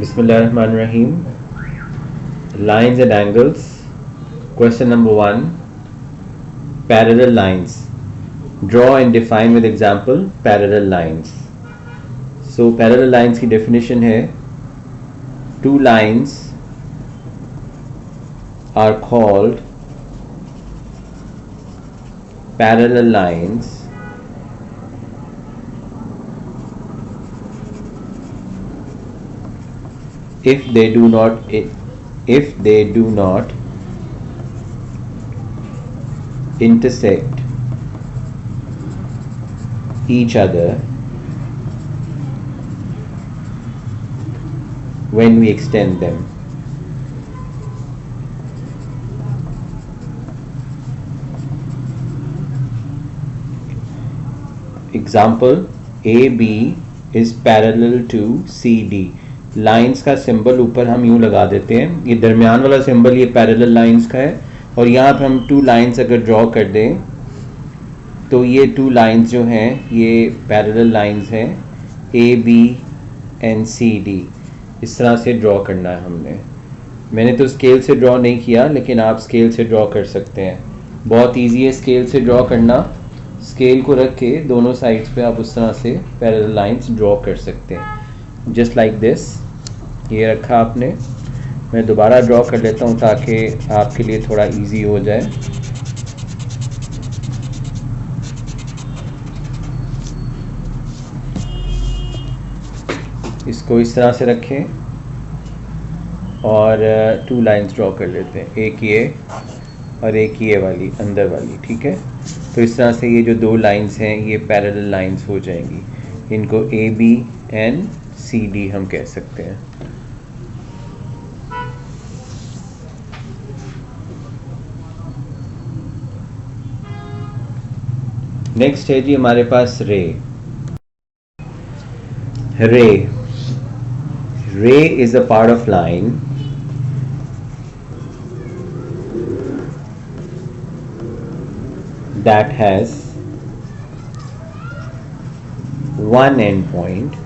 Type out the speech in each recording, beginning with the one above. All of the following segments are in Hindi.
Bismillahirrahmanirrahim. Lines and angles. Question number 1. Parallel lines. Draw and define with example parallel lines. So parallel lines की definition है, two lines are called parallel lines if they do not intersect each other when we extend them. Example, AB is parallel to CD. Lines का सिंबल ऊपर हम यूं लगा देते हैं, ये दरमियान वाला सिंबल ये पैरेलल लाइंस का है, और यहाँ पर हम टू लाइंस अगर ड्रॉ कर दें तो ये टू लाइंस जो हैं ये पैरेलल लाइंस हैं, A B and C D. इस तरह से ड्रॉ करना है हमने. मैंने तो स्केल से ड्रॉ नहीं किया, लेकिन आप स्केल से ड्रॉ कर सकते हैं. बहुत ईजी है स्केल से ड्रॉ करना. स्केल को रख के दोनों साइड्स पे आप उस तरह से पैरेलल लाइंस ड्रॉ कर सकते हैं, जस्ट लाइक दिस. ये रखा आपने. मैं दोबारा ड्रॉ कर लेता हूँ ताकि आपके लिए थोड़ा इजी हो जाए. इसको इस तरह से रखें और टू लाइंस ड्रॉ कर लेते हैं, एक ये और एक ये वाली अंदर वाली. ठीक है, तो इस तरह से ये जो दो लाइंस हैं ये पैरेलल लाइंस हो जाएंगी. इनको A B and C D हम कह सकते हैं. नेक्स्ट है जी हमारे पास रे. रे is a part of line that has one endpoint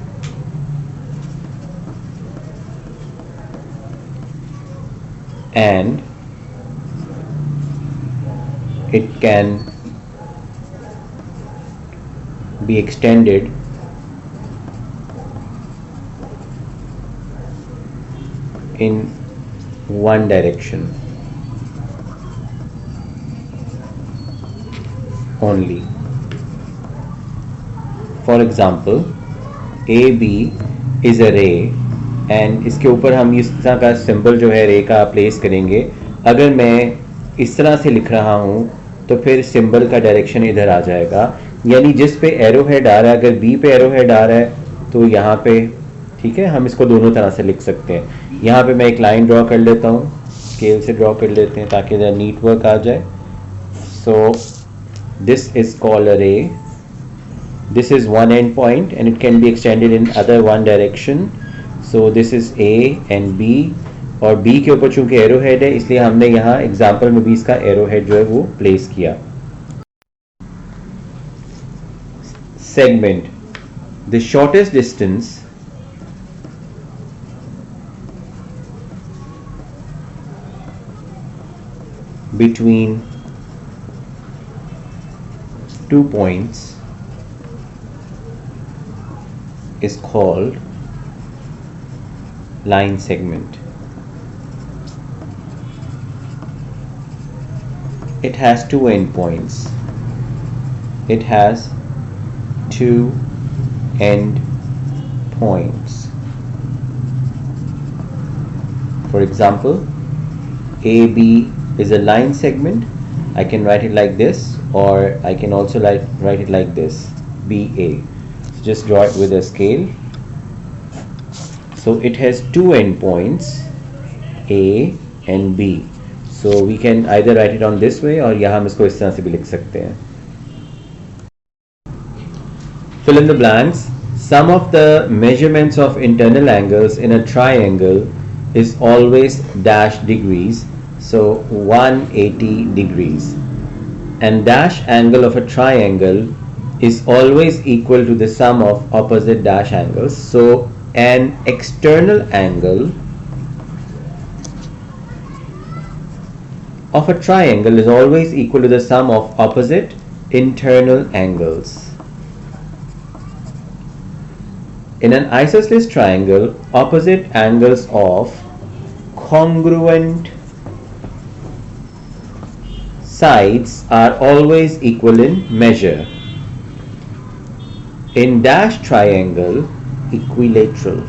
and it can be extended in one direction only. For example, AB is a ray and इसके ऊपर हम इस तरह का सिंबल जो है रे का प्लेस करेंगे. अगर मैं इस तरह से लिख रहा हूँ तो फिर सिंबल का डायरेक्शन इधर आ जाएगा, यानी जिस पे एरो हेड आ रहा है, अगर बी पे एरो हेड आ रहा है तो यहाँ पे, ठीक है, हम इसको दोनों तरह से लिख सकते हैं. यहाँ पे मैं एक लाइन ड्रॉ कर लेता हूँ, स्केल से ड्रॉ कर लेते हैं ताकि इधर नीट वर्क आ जाए. सो this is called a ray. This is one end point and it can be extended in other one direction. So this is A and B, और B के ऊपर चूंकि एरो हेड है इसलिए हमने यहाँ एग्जाम्पल में भी इसका एरो हेड जो है वो प्लेस किया. Segment. The shortest distance between two points is called line segment. It has two endpoints. It has two end points. For example, AB is a line segment. I can write it like this, or I can also write it like this, BA. So just draw it with a scale. So it has two endpoints, A and B. So we can either write it on this way, or यहाँ हम इसको इस तरह से भी लिख सकते हैं. Fill in the blanks. Sum of the measurements of internal angles in a triangle is always dash degrees. So 180 degrees. And dash angle of a triangle is always equal to the sum of opposite dash angles. So an external angle of a triangle is always equal to the sum of opposite internal angles. In an isosceles triangle, opposite angles of congruent sides are always equal in measure. In dash triangle, equilateral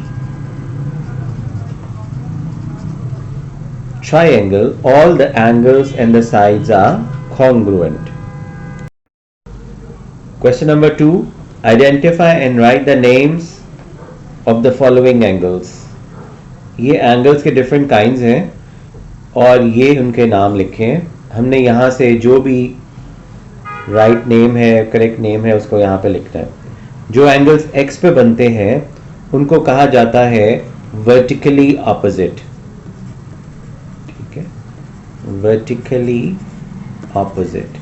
triangle, all the angles and the sides are congruent. Question number 2. Identify and write the names of the following angles. ये angles के different kinds हैं और ये उनके नाम लिखे हैं. हमने यहाँ से जो भी right name है, correct name है, उसको यहाँ पे लिखना है. जो angles x पे बनते हैं उनको कहा जाता है vertically opposite. ठीक है, vertically opposite.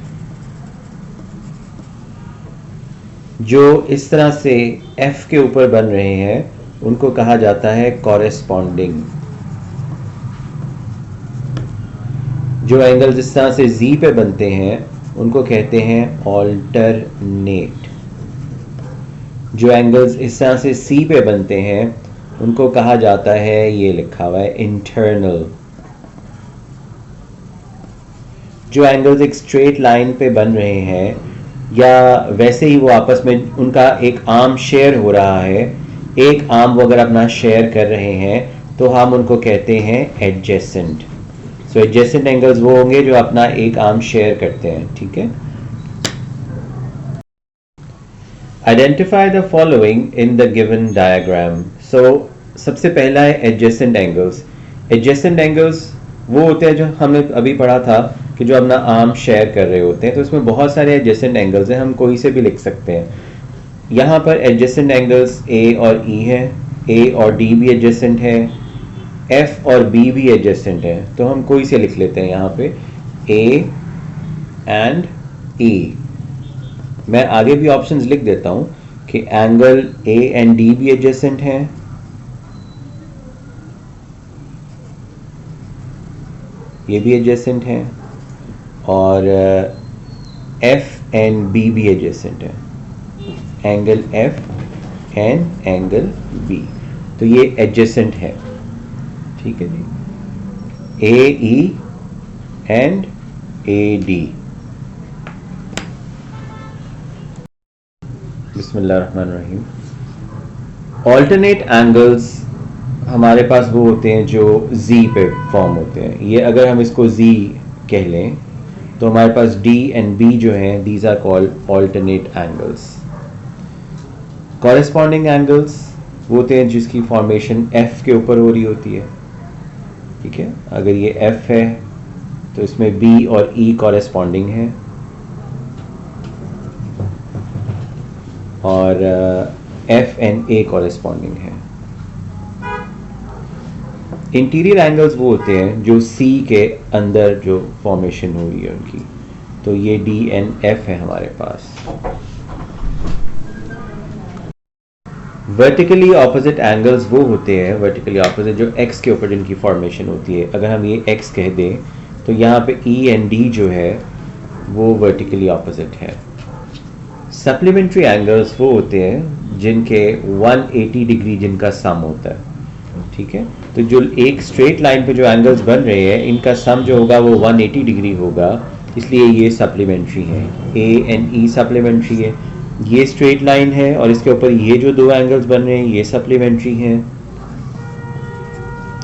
जो इस तरह से f के ऊपर बन रहे हैं उनको कहा जाता है corresponding. जो एंगल इस तरह से z पे बनते हैं उनको कहते हैं alternate. जो एंगल्स इस तरह से c पे बनते हैं उनको कहा जाता है, ये लिखा हुआ है, internal. जो एंगल्स एक स्ट्रेट लाइन पे बन रहे हैं या वैसे ही वो आपस में उनका एक आर्म शेयर हो रहा है, एक आर्म वो अगर अपना शेयर कर रहे हैं तो हम उनको कहते हैं एडजेसेंट. सो एडजेसेंट एंगल्स वो होंगे जो अपना एक आर्म शेयर करते हैं. ठीक है. Identify the following in the given diagram. So सबसे पहला है एडजेसेंट एंगल्स. एडजेसेंट एंगल्स वो होते हैं जो हमने अभी पढ़ा था कि जो अपना आर्म शेयर कर रहे होते हैं. तो इसमें बहुत सारे एडजेसेंट एंगल्स हैं, हम कोई से भी लिख सकते हैं. यहाँ पर एडजेसेंट एंगल्स A और E है, A और D भी एडजेसेंट है, F और B भी एडजेसेंट है. तो हम कोई से लिख लेते हैं यहाँ पे A एंड E. मैं आगे भी ऑप्शंस लिख देता हूँ कि एंगल A एंड D भी एडजेसेंट हैं, ये भी एडजेसेंट हैं, और F एंड B भी एडजेसेंट है. Angle F and angle B, तो ये एडजेसेंट है. ठीक है जी. AE and AD. बिस्मिल्लाहिर्रहमानिर्रहीम. ऑल्टरनेट एंगल्स हमारे पास वो होते हैं जो Z पे फॉर्म होते हैं. ये अगर हम इसको Z कह लें तो हमारे पास D एंड B जो हैं, these are called alternate angles. Corresponding angles वो होते हैं जिसकी फॉर्मेशन F के ऊपर हो रही होती है. ठीक है. अगर ये F है तो इसमें B और E कॉरेस्पॉन्डिंग है, और F एंड A कॉरेस्पॉन्डिंग है. इंटीरियर एंगल्स वो होते हैं जो C के अंदर जो फॉर्मेशन हो रही है उनकी. तो ये D एंड F है हमारे पास. वर्टिकली ऑपोजिट एंगल्स वो होते हैं, वर्टिकली ऑपोजिट जो x के ऊपर जिनकी फॉर्मेशन होती है. अगर हम ये x कह दें तो यहाँ पे E एंड D जो है वो वर्टिकली ऑपोजिट है. सप्लीमेंट्री एंगल्स वो होते हैं जिनके 180 डिग्री जिनका सम होता है. ठीक है. तो जो एक स्ट्रेट लाइन पे जो एंगल्स बन रहे हैं इनका सम जो होगा वो 180 डिग्री होगा, इसलिए ये सप्लीमेंट्री है. A एंड E सप्लीमेंट्री है. ये स्ट्रेट लाइन है और इसके ऊपर ये जो दो एंगल्स बन रहे हैं ये सप्लीमेंट्री हैं.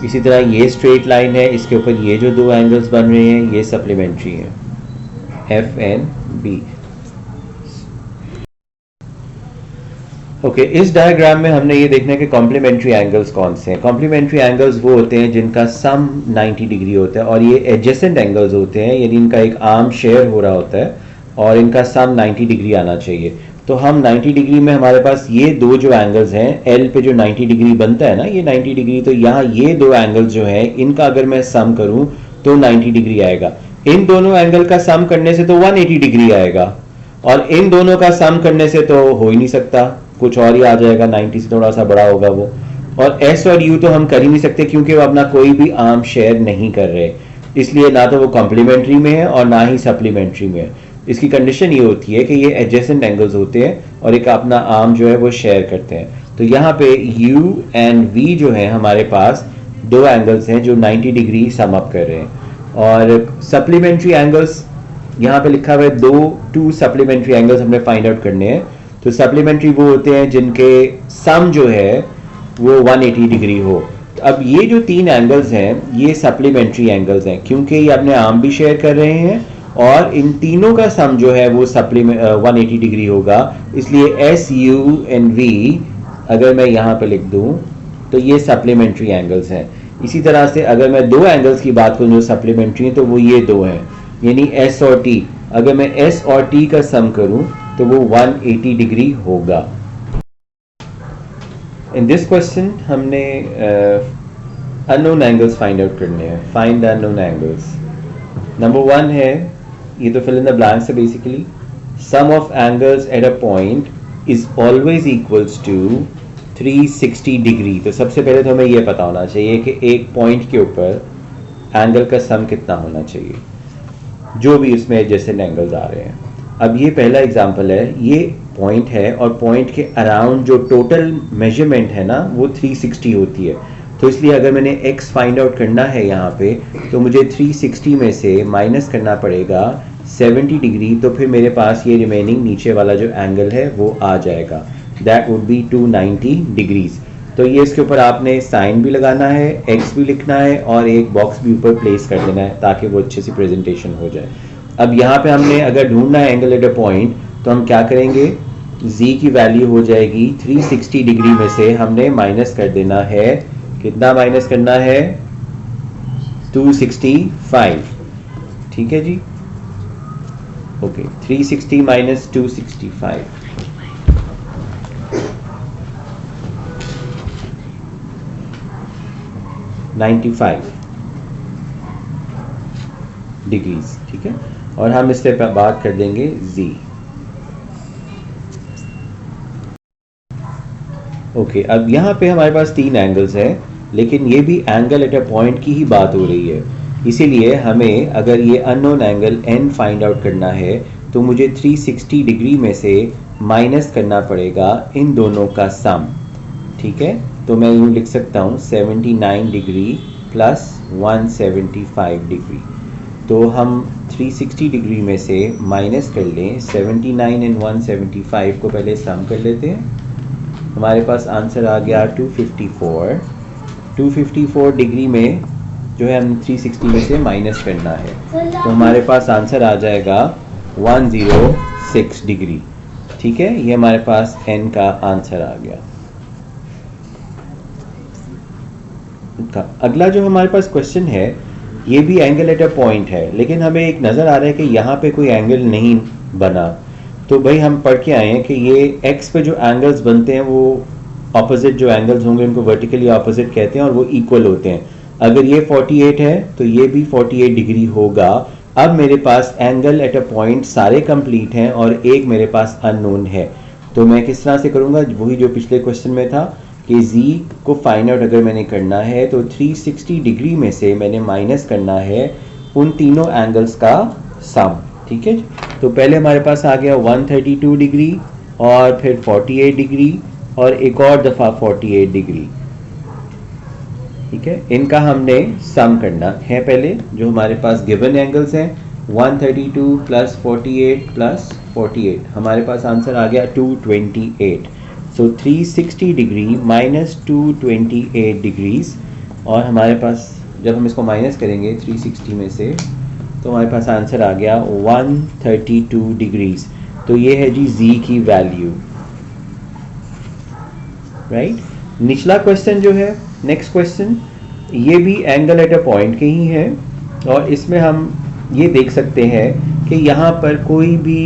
इसी तरह ये स्ट्रेट लाइन है, इसके ऊपर ये जो दो एंगल्स बन रहे हैं ये सप्लीमेंट्री हैं, F एंड B. ओके. इस डायग्राम में हमने ये देखना है कि कॉम्प्लीमेंट्री एंगल्स कौन से हैं. कॉम्प्लीमेंट्री एंगल्स वो होते हैं जिनका सम 90 डिग्री होता है, और ये एडजेसेंट एंगल्स होते हैं यानी इनका एक आर्म शेयर हो रहा होता है और इनका सम 90 डिग्री आना चाहिए. तो हम 90 डिग्री में हमारे पास ये दो जो एंगल्स हैं, L पे जो 90 डिग्री बनता है ना, ये 90 डिग्री, तो यहाँ ये दो एंगल्स जो हैं इनका अगर मैं सम करूँ तो 90 डिग्री आएगा. इन दोनों एंगल का सम करने से तो 180 डिग्री आएगा, और इन दोनों का सम करने से तो हो ही नहीं सकता, कुछ और ही आ जाएगा, 90 से थोड़ा सा बड़ा होगा वो. और एस और यू तो हम कर ही नहीं सकते क्योंकि वो अपना कोई भी आर्म शेयर नहीं कर रहे, इसलिए ना तो वो कॉम्प्लीमेंट्री में है और ना ही सप्लीमेंट्री में है। इसकी कंडीशन ये होती है कि ये एडजेसेंट एंगल्स होते हैं और एक अपना आर्म जो है वो शेयर करते हैं। तो यहाँ पे U एंड V जो है हमारे पास दो एंगल्स हैं जो 90 डिग्री सम अप कर रहे हैं, और सप्लीमेंट्री एंगल्स यहाँ पे लिखा हुआ है टू सप्लीमेंट्री एंगल्स हमने फाइंड आउट करने हैं। तो सप्लीमेंट्री वो होते हैं जिनके सम जो है वो 180 डिग्री हो। तो अब ये जो तीन एंगल्स हैं ये सप्लीमेंट्री एंगल्स हैं क्योंकि ये अपने आर्म भी शेयर कर रहे हैं और इन तीनों का सम जो है वो 180 डिग्री होगा, इसलिए एस यू एंड वी अगर मैं यहाँ पे लिख दूं तो ये सप्लीमेंट्री एंगल्स हैं। इसी तरह से अगर मैं दो एंगल्स की बात करूं जो सप्लीमेंट्री हैं तो वो ये दो हैं, यानी एस और टी। अगर मैं एस और टी का सम करूं तो वो 180 डिग्री होगा। इन दिस क्वेश्चन हमने अननोन एंगल्स फाइंड आउट करने हैं। Find the unknown angles. Number 1 है, ये तो फिल इन द ब्लैंक्स है basically, some of angles at a point is always equals to 360 degree. तो सबसे पहले तो हमें ये पता होना चाहिए कि एक पॉइंट के ऊपर एंगल का सम कितना होना चाहिए, जो भी उसमें एडजेसेंट एंगल्स आ रहे हैं। अब ये पहला एग्जांपल है, ये पॉइंट है और पॉइंट के अराउंड जो टोटल मेजरमेंट है ना वो 360 होती है। तो इसलिए अगर मैंने x फाइंड आउट करना है यहाँ पे तो मुझे 360 में से माइनस करना पड़ेगा 70 डिग्री, तो फिर मेरे पास ये रिमेनिंग नीचे वाला जो एंगल है वो आ जाएगा, दैट वुड बी 290 डिग्रीज। तो ये इसके ऊपर आपने साइन भी लगाना है, x भी लिखना है और एक बॉक्स भी ऊपर प्लेस कर देना है ताकि वो अच्छे से प्रेजेंटेशन हो जाए। अब यहाँ पे हमने अगर ढूंढना है एंगल एट अ पॉइंट तो हम क्या करेंगे, z की वैल्यू हो जाएगी 360 डिग्री में से हमने माइनस कर देना है, कितना माइनस करना है, 265। ठीक है जी, ओके, 360 माइनस 265, 95 डिग्रीज। ठीक है, और हम इससे बात कर देंगे z। ओके, अब यहाँ पे हमारे पास तीन एंगल्स हैं लेकिन ये भी एंगल एट अ पॉइंट की ही बात हो रही है, इसीलिए हमें अगर ये unknown angle n find out करना है तो मुझे 360 डिग्री में से माइनस करना पड़ेगा इन दोनों का सम। ठीक है, तो मैं यूँ लिख सकता हूँ 79 डिग्री प्लस 175 डिग्री। तो हम 360 डिग्री में से माइनस कर लें 79 एंड 175 को पहले सम कर लेते हैं। हमारे पास आंसर आ गया 254। 254 डिग्री में जो है हम 360 में से माइनस करना है तो हमारे पास आंसर आ जाएगा 106 डिग्री। ठीक है, ये हमारे पास n का आंसर आ गया। अगला जो हमारे पास क्वेश्चन है ये भी एंगल एट अ पॉइंट है, लेकिन हमें एक नज़र आ रहा है कि यहाँ पे कोई एंगल नहीं बना। तो भाई हम पढ़ के आए हैं कि ये x पे जो एंगल्स बनते हैं वो ऑपोजिट जो एंगल्स होंगे उनको वर्टिकली ऑपोजिट कहते हैं और वो इक्वल होते हैं। अगर ये 48 है तो ये भी 48 डिग्री होगा। अब मेरे पास एंगल एट अ पॉइंट सारे कंप्लीट हैं और एक मेरे पास अननोन है, तो मैं किस तरह से करूँगा, वही जो पिछले क्वेश्चन में था कि z को फाइंड आउट अगर मैंने करना है तो 360 डिग्री में से मैंने माइनस करना है उन तीनों एंगल्स का सम। ठीक है, तो पहले हमारे पास आ गया 132 डिग्री और फिर 48 डिग्री और एक और दफ़ा 48 डिग्री। ठीक है, इनका हमने सम करना है। पहले जो हमारे पास गिवन एंगल्स हैं 132 प्लस 48 प्लस 48, हमारे पास आंसर आ गया 228। सो 360 डिग्री माइनस 228 डिग्रीज, और हमारे पास जब हम इसको माइनस करेंगे 360 में से तो हमारे पास आंसर आ गया 132 डिग्रीज। तो ये है जी z की वैल्यू, राइट। निचला क्वेश्चन जो है, नेक्स्ट क्वेश्चन, ये भी एंगल एट अ पॉइंट के ही है और इसमें हम ये देख सकते हैं कि यहाँ पर कोई भी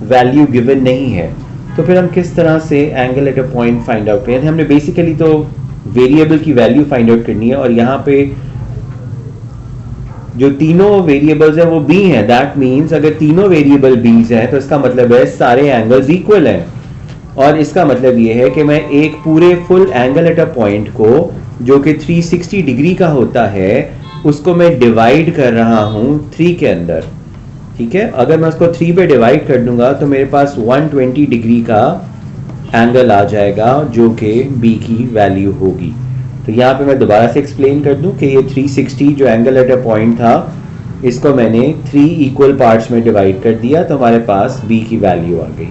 वैल्यू गिवन नहीं है, तो फिर हम किस तरह से angle eight a point find out करें। हमने बेसिकली तो वेरिएबल की वैल्यू फाइंड आउट करनी है और यहाँ पे जो तीनों वेरिएबल्स है वो b हैं। दैट मीन्स अगर तीनों वेरिएबल b's हैं तो इसका मतलब है सारे एंगल्स इक्वल हैं और इसका मतलब ये है कि मैं एक पूरे full angle eight a point को जो कि 360 डिग्री का होता है उसको मैं डिवाइड कर रहा हूं 3 के अंदर। ठीक है, अगर मैं उसको 3 पे डिवाइड कर दूंगा तो मेरे पास 120 डिग्री का एंगल आ जाएगा जो कि बी की वैल्यू होगी। तो यहाँ पे मैं दोबारा से एक्सप्लेन कर दूं कि ये 360 जो एंगल एट अ पॉइंट था इसको मैंने 3 इक्वल पार्ट्स में डिवाइड कर दिया तो हमारे पास बी की वैल्यू आ गई।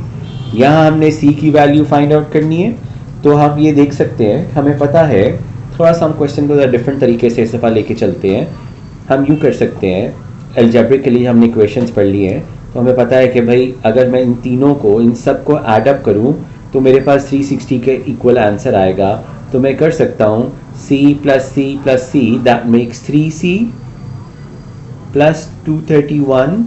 यहाँ हमने सी की वैल्यू फाइंड आउट करनी है। तो हम ये देख सकते हैं, हमें पता है, थोड़ा सा हम क्वेश्चन को डिफरेंट तरीके से इस दफ़ा लेके चलते हैं। हम यूँ कर सकते हैं, अलजेब्रिकली हमने इक्वेशंस पढ़ ली हैं तो हमें पता है कि भाई अगर मैं इन तीनों को, इन सब को एड अप करूँ तो मेरे पास 360 के इक्वल आंसर आएगा। तो मैं कर सकता हूँ c plus C plus C, that makes 3c plus 231,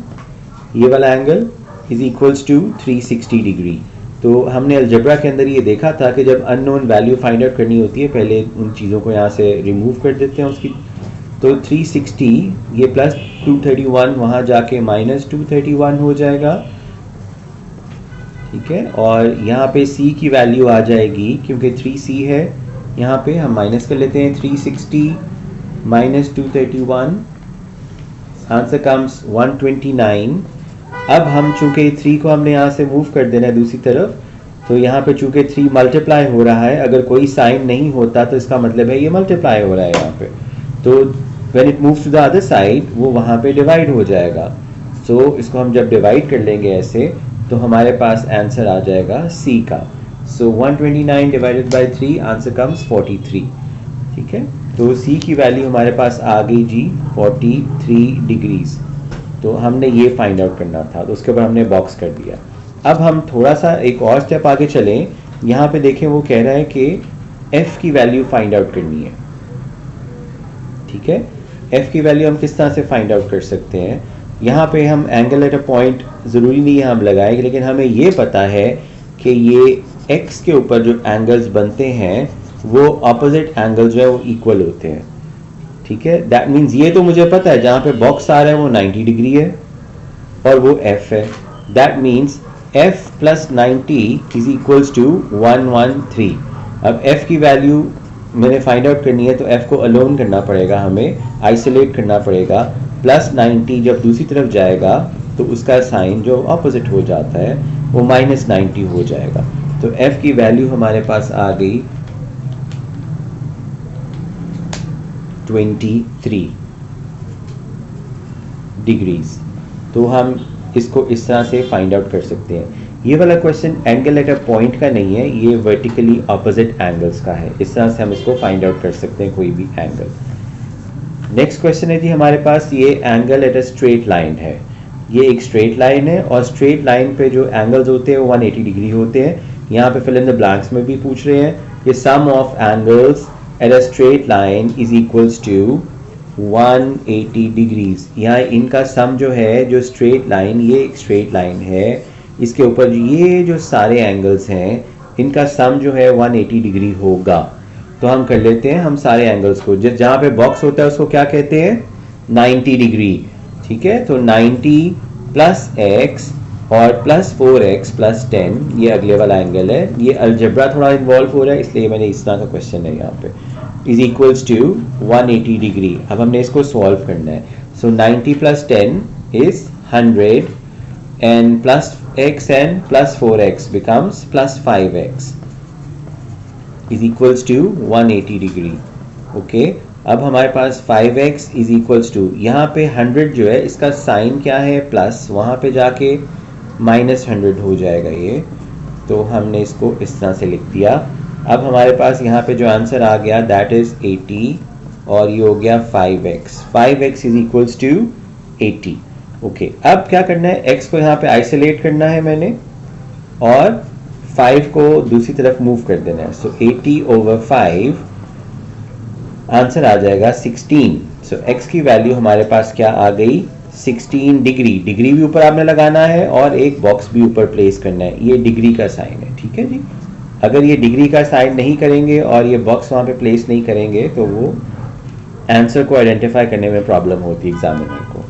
ये वाला angle is equals to 360 degree. तो हमने अलजेब्रा के अंदर ये देखा था कि जब अननोन वैल्यू फाइंड आउट करनी होती है पहले उन चीज़ों को यहाँ से रिमूव कर देते हैं उसकी। तो 360 ये प्लस 231 वहाँ जाके माइनस 231 हो जाएगा। ठीक है, और यहाँ पे c की वैल्यू आ जाएगी क्योंकि 3c है, यहाँ पे हम माइनस कर लेते हैं 360 माइनस 231, आंसर कम्स 129। अब हम चूंकि 3 को हमने यहाँ से मूव कर देना है दूसरी तरफ, तो यहाँ पे चूंकि 3 मल्टीप्लाई हो रहा है, अगर कोई साइन नहीं होता तो इसका मतलब है ये मल्टीप्लाई हो रहा है यहाँ पे, तो when it moves to the other side वो वहाँ पे डिवाइड हो जाएगा। सो इसको हम जब डिवाइड कर लेंगे ऐसे तो हमारे पास आंसर आ जाएगा सी का। सो 129 डिवाइडेड बाय 3, आंसर कम्स 43। ठीक है, तो सी की वैल्यू हमारे पास आ गई जी 43 डिग्रीज। तो हमने ये फाइंड आउट करना था, तो उसके ऊपर हमने बॉक्स कर दिया। अब हम थोड़ा सा एक और स्टेप आगे चलें। यहाँ पे देखें वो कह रहा है कि एफ की वैल्यू फाइंड आउट करनी है। ठीक है, एफ की वैल्यू हम किस तरह से फाइंड आउट कर सकते हैं? यहाँ पे हम एंगल एट अ पॉइंट ज़रूरी नहीं है हम लगाएंगे, लेकिन हमें ये पता है कि ये एक्स के ऊपर जो एंगल्स बनते हैं वो अपोजिट एंगल्स जो है वो इक्वल होते हैं। ठीक है, दैट मीन्स ये तो मुझे पता है जहाँ पे बॉक्स आ रहा है वो 90 डिग्री है और वो एफ है। That means F plus 90 is equals to 113। अब एफ की वैल्यू मैंने फाइंड आउट करनी है तो एफ को अलोन करना पड़ेगा, हमें आइसोलेट करना पड़ेगा। प्लस 90 जब दूसरी तरफ जाएगा तो उसका साइन जो ऑपोजिट हो जाता है वो माइनस 90 हो जाएगा। तो एफ की वैल्यू हमारे पास आ गई 23 डिग्रीज। तो हम इसको इस तरह से फाइंड आउट कर सकते हैं। ये वाला question angle eight a point का नहीं है, ये वर्टिकली ऑपोजिट एंगल्स का है। इस तरह से हम इसको फाइंड आउट कर सकते हैं कोई भी एंगल। नेक्स्ट क्वेश्चन है जी हमारे पास, ये angle eight a straight line है। ये एक स्ट्रेट लाइन है और स्ट्रेट लाइन पे जो एंगल्स होते हैं वो 180 डिग्री होते हैं। यहाँ पे फिल इन द ब्लैंक्स में भी पूछ रहे हैं कि sum of angles at a straight line is equals to 180 degrees. यहाँ इनका सम जो है, जो स्ट्रेट लाइन, ये एक स्ट्रेट लाइन है, इसके ऊपर ये जो सारे एंगल्स हैं इनका सम जो है 180 डिग्री होगा। तो हम कर लेते हैं हम सारे एंगल्स को, जहाँ पे बॉक्स होता है उसको क्या कहते हैं? 90 डिग्री। ठीक है, तो 90 प्लस एक्स और प्लस 4x प्लस 10, ये अगले वाला एंगल है। ये अलजेब्रा थोड़ा इन्वॉल्व हो रहा है इसलिए मैंने इस तरह का क्वेश्चन है यहाँ पे, इज इक्वल्स टू 180 डिग्री। अब हमने इसको सॉल्व करना है। सो 90 plus 10 is 100 and plus x and plus 4x becomes plus 5x is equals to 180 degree. Okay, अब हमारे पास 5x is equals to, यहाँ पे 100 जो है इसका साइन क्या है? प्लस, वहाँ पे जाके माइनस 100 हो जाएगा ये। तो हमने इसको इस तरह से लिख दिया। अब हमारे पास यहाँ पे जो आंसर आ गया दैट इज 80 और ये हो गया 5x। 5x is equals to 80। Okay, अब क्या करना है? x को यहाँ पे आइसोलेट करना है मैंने और 5 को दूसरी तरफ मूव कर देना है। सो 80 ओवर 5, आंसर आ जाएगा 16। सो x की वैल्यू हमारे पास क्या आ गई? 16 डिग्री। डिग्री भी ऊपर आपने लगाना है और एक बॉक्स भी ऊपर प्लेस करना है, ये डिग्री का साइन है। ठीक है जी, अगर ये डिग्री का साइन नहीं करेंगे और ये बॉक्स वहाँ पे प्लेस नहीं करेंगे तो वो आंसर को आइडेंटिफाई करने में प्रॉब्लम होती है एग्जामिनर को।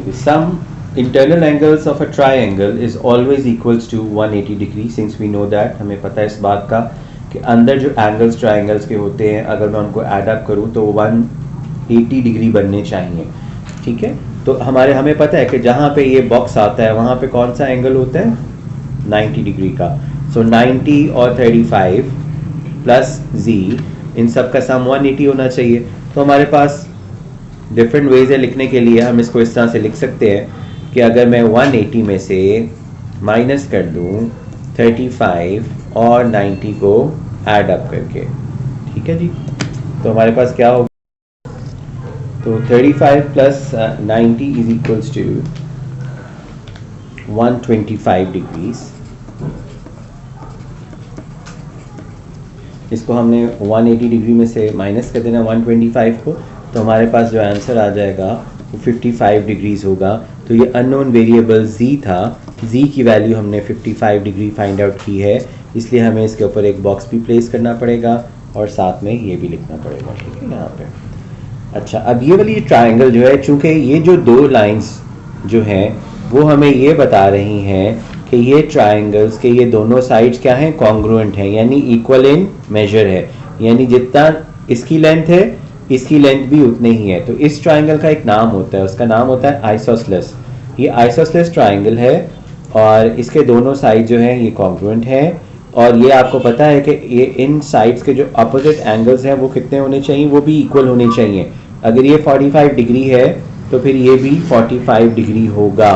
The sum internal angles of a triangle is always equals to 180 degree, since we know that, हमें पता है इस बात का कि अंदर जो एंगल्स ट्राइंगल्स के होते हैं अगर मैं उनको ऐड अप करूँ तो 180 डिग्री बनने चाहिए, ठीक है। तो हमें पता है कि जहाँ पे ये बॉक्स आता है वहाँ पे कौन सा एंगल होता है, 90 डिग्री का। सो 90 और 35 प्लस z, इन सब का सम 180 होना चाहिए। तो हमारे पास डिफरेंट वेज है लिखने के लिए। हम इसको इस तरह से लिख सकते हैं कि अगर मैं 180 में से माइनस कर दूं 35 और 90 को ऐड अप करके, ठीक है जी, तो हमारे पास क्या होगा, तो 35 plus 90 is equals to 125 degrees. इसको हमने 180 डिग्री में से माइनस कर देना 125 को, तो हमारे पास जो आंसर आ जाएगा वो 55 डिग्रीज होगा। तो ये अननोन वेरिएबल z था, z की वैल्यू हमने 55 डिग्री फाइंड आउट की है, इसलिए हमें इसके ऊपर एक बॉक्स भी प्लेस करना पड़ेगा और साथ में ये भी लिखना पड़ेगा, ठीक है यहाँ पे। अच्छा, अब ये वाली ट्राइंगल जो है, चूँकि ये जो दो लाइंस जो हैं वो हमें ये बता रही हैं कि ये ट्राइंगल्स के ये दोनों साइड्स क्या हैं, कॉन्ग्रुएंट हैं, यानी इक्वल इन मेजर है, यानी जितना इसकी लेंथ है इसकी लेंथ भी उतनी ही है। तो इस ट्राइंगल का एक नाम होता है, उसका नाम होता है आइसोसेलेस। ये आइसोसेलेस ट्राइंगल है और इसके दोनों साइड जो हैं ये कॉन्ग्रुएंट हैं, और ये आपको पता है कि ये इन साइड्स के जो अपोजिट एंगल्स हैं वो कितने होने चाहिए, वो भी इक्वल होने चाहिए। अगर ये 45 डिग्री है तो फिर ये भी 45 डिग्री होगा।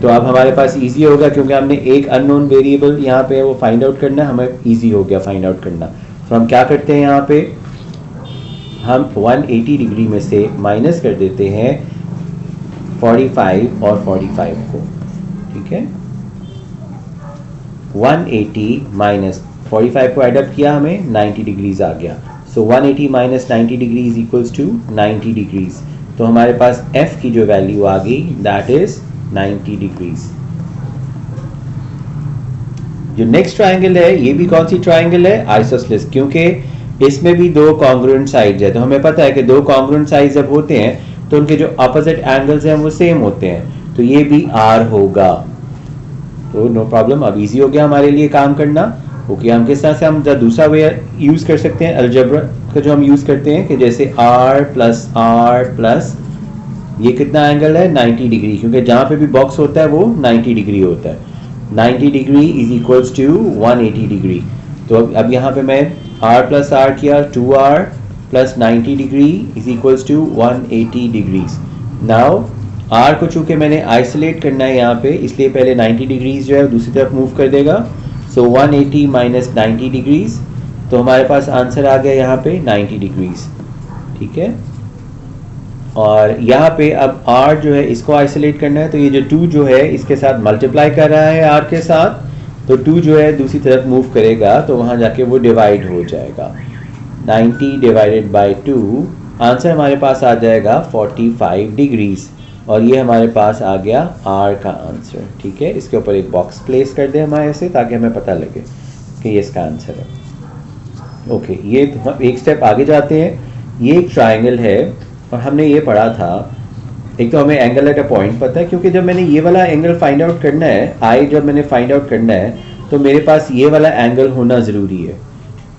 तो अब हमारे पास इजी होगा क्योंकि हमने एक अननोन वेरिएबल यहाँ पे वो फाइंड आउट करना है, हमें इजी हो गया फाइंड आउट करना। तो हम क्या करते हैं, यहाँ पे हम 180 डिग्री में से माइनस कर देते हैं 45 और 45 को, ठीक है। 180 माइनस 45 को एडअप किया, हमें 90 डिग्रीज आ गया। So 180 minus 90 degree is equals to 90 degrees. तो हमारे पास f की जो वैल्यू आ गई दैट इज 90 डिग्रीज। जो नेक्स्ट ट्राइंगल है ये भी कौन सी ट्राइंगल है, आइसोसेलेस, क्योंकि इसमें भी दो कॉन्ग्रुएंट साइड्स है। तो हमें पता है कि दो कॉन्ग्रुएंट साइड्स जब होते हैं तो उनके जो अपोजिट एंगल्स हैं वो सेम होते हैं, तो ये भी r होगा। तो नो प्रॉब्लम, अब इजी हो गया हमारे लिए काम करना। ओके, हम किस तरह से हम दूसरा वे यूज कर सकते हैं अलजेब्रा का, जो हम यूज करते हैं कि जैसे r प्लस ये कितना एंगल है 90 डिग्री, क्योंकि जहां पे भी बॉक्स होता है वो 90 डिग्री होता है। 90 degree is equals to 180 degree. तो अब यहाँ पे मैं r प्लस r किया, 2r plus 90 degree is equals to 180 degrees. Now r को चूंकि मैंने आइसोलेट करना है यहाँ पे, इसलिए पहले 90 डिग्रीज जो है दूसरी तरफ मूव कर देगा। सो 180 माइनस 90 डिग्रीज, तो हमारे पास आंसर आ गया यहाँ पे 90 डिग्रीज, ठीक है। और यहाँ पे अब r जो है इसको आइसोलेट करना है, तो ये जो 2 जो है इसके साथ मल्टीप्लाई कर रहा है r के साथ, तो 2 जो है दूसरी तरफ मूव करेगा तो वहाँ जाके वो डिवाइड हो जाएगा। 90 डिवाइडेड बाय 2, आंसर हमारे पास आ जाएगा 45 डिग्रीज, और ये हमारे पास आ गया r का आंसर, ठीक है। इसके ऊपर एक बॉक्स प्लेस कर दें हमारे से, ताकि हमें पता लगे कि ये इसका आंसर है। ओके, ये तो हम एक स्टेप आगे जाते हैं। ये एक ट्राइंगल है और हमने ये पढ़ा था, एक तो हमें एंगल एट अ पॉइंट पता है, क्योंकि जब मैंने ये वाला एंगल फाइंड आउट करना है, आई जब मैंने फाइंड आउट करना है तो मेरे पास ये वाला एंगल होना ज़रूरी है,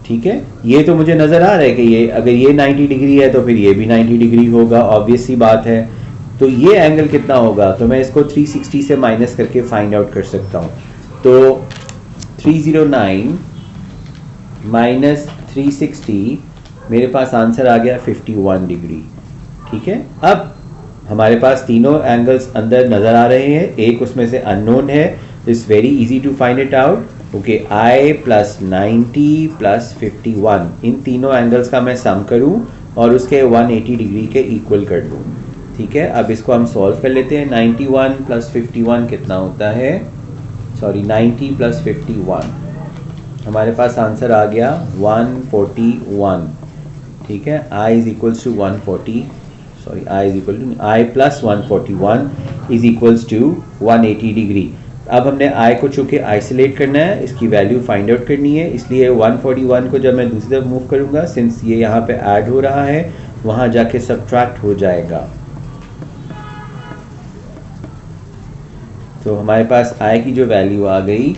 ठीक है। ये तो मुझे नज़र आ रहा है कि ये अगर ये 90 डिग्री है तो फिर ये भी 90 डिग्री होगा, ऑब्वियस सी बात है। तो ये एंगल कितना होगा, तो मैं इसको 360 से माइनस करके फाइंड आउट कर सकता हूँ। तो 309 माइनस 360, मेरे पास आंसर आ गया 51 डिग्री, ठीक है। अब हमारे पास तीनों एंगल्स अंदर नज़र आ रहे हैं, एक उसमें से अननोन है, it's very easy to find it out. Okay, i plus 90 plus 51, इन तीनों एंगल्स का मैं सम करूं और उसके 180 डिग्री के इक्वल कर दूं, ठीक है। अब इसको हम सॉल्व कर लेते हैं। 91 प्लस 51 कितना होता है, सॉरी 90 प्लस 51, हमारे पास आंसर आ गया 141, ठीक है। i is equals to 140, sorry i is equal to i plus 141 is equals to 180 degree. अब हमने i को चूँकि आइसोलेट करना है, इसकी वैल्यू फाइंड आउट करनी है, इसलिए 141 को जब मैं दूसरी तरफ मूव करूँगा, सिंस ये यहाँ पे ऐड हो रहा है, वहाँ जाके सब्ट्रैक्ट हो जाएगा। तो हमारे पास आई की जो वैल्यू आ गई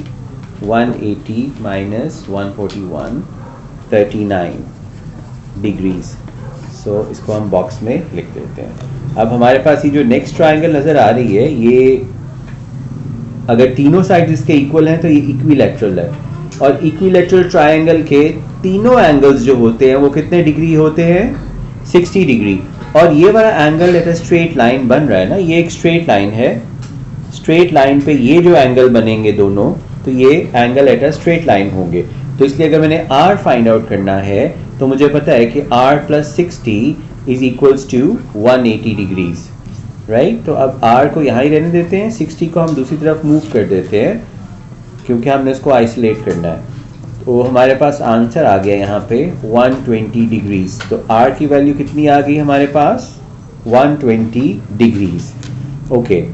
180 माइनस 141 39 डिग्रीज। सो इसको हम बॉक्स में लिख देते हैं। अब हमारे पास ये जो नेक्स्ट ट्रायंगल नज़र आ रही है, ये अगर तीनों साइड इसके इक्वल हैं तो ये इक्विलैटरल है, और इक्विलैटरल ट्रायंगल के तीनों एंगल्स जो होते हैं वो कितने डिग्री होते हैं? 60 डिग्री। और ये वाला एंगल एक स्ट्रेट लाइन बन रहा है ना, ये एक स्ट्रेट लाइन है, स्ट्रेट लाइन पे ये जो एंगल बनेंगे दोनों, तो ये angle eight a straight line होंगे। तो इसलिए अगर मैंने r फाइंड आउट करना है तो मुझे पता है कि r plus 60 is equals to 180 degrees, right. तो अब r को यहाँ ही रहने देते हैं, 60 को हम दूसरी तरफ मूव कर देते हैं क्योंकि हमने इसको आइसोलेट करना है। तो हमारे पास आंसर आ गया यहाँ पे 120 डिग्रीज। तो r की वैल्यू कितनी आ गई हमारे पास? 120 डिग्रीज। ओके,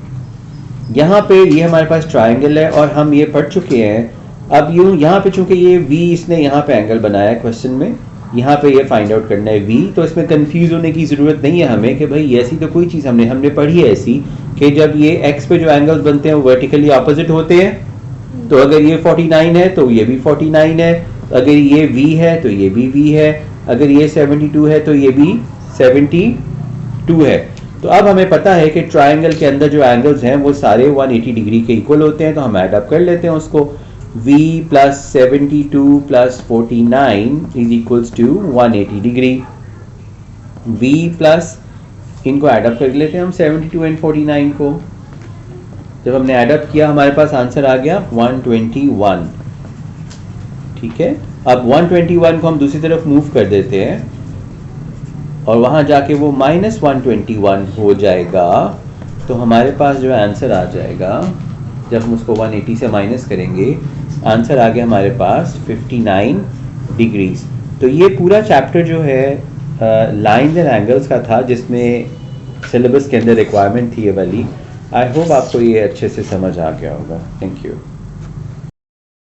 यहाँ पे ये हमारे पास ट्रायंगल है और हम ये पढ़ चुके हैं। अब यूँ यहाँ पे चूंकि ये v इसने यहाँ पे एंगल बनाया है क्वेश्चन में, यहाँ पे ये फाइंड आउट करना है v, तो इसमें कंफ्यूज होने की ज़रूरत नहीं है हमें कि भाई ऐसी तो कोई चीज़ हमने पढ़ी है ऐसी कि जब ये x पे जो एंगल्स बनते हैं वो वर्टिकली ऑपोजिट होते हैं। तो अगर ये 49 है तो ये भी 49 है, अगर ये v है तो ये भी v है, अगर ये 72 है तो ये भी 72 है। तो अब हमें पता है कि ट्रायंगल के अंदर जो एंगल्स हैं वो सारे 180 डिग्री के इक्वल होते हैं। तो हम ऐड अप कर लेते हैं उसको, v plus 72 plus 49 is equals to 180 degree. v plus इनको ऐड अप कर लेते हैं हम 72 एंड 49 को। जब हमने ऐड अप किया हमारे पास आंसर आ गया 121। ठीक है, अब 121 को हम दूसरी तरफ मूव कर देते हैं और वहाँ जाके वो -121 हो जाएगा। तो हमारे पास जो आंसर आ जाएगा, जब हम उसको 180 से माइनस करेंगे, आंसर आ गया हमारे पास 59 डिग्रीज। तो ये पूरा चैप्टर जो है लाइंस एंड एंगल्स का था, जिसमें सिलेबस के अंदर रिक्वायरमेंट थी ये वाली। आई होप आपको ये अच्छे से समझ आ गया होगा। Thank you.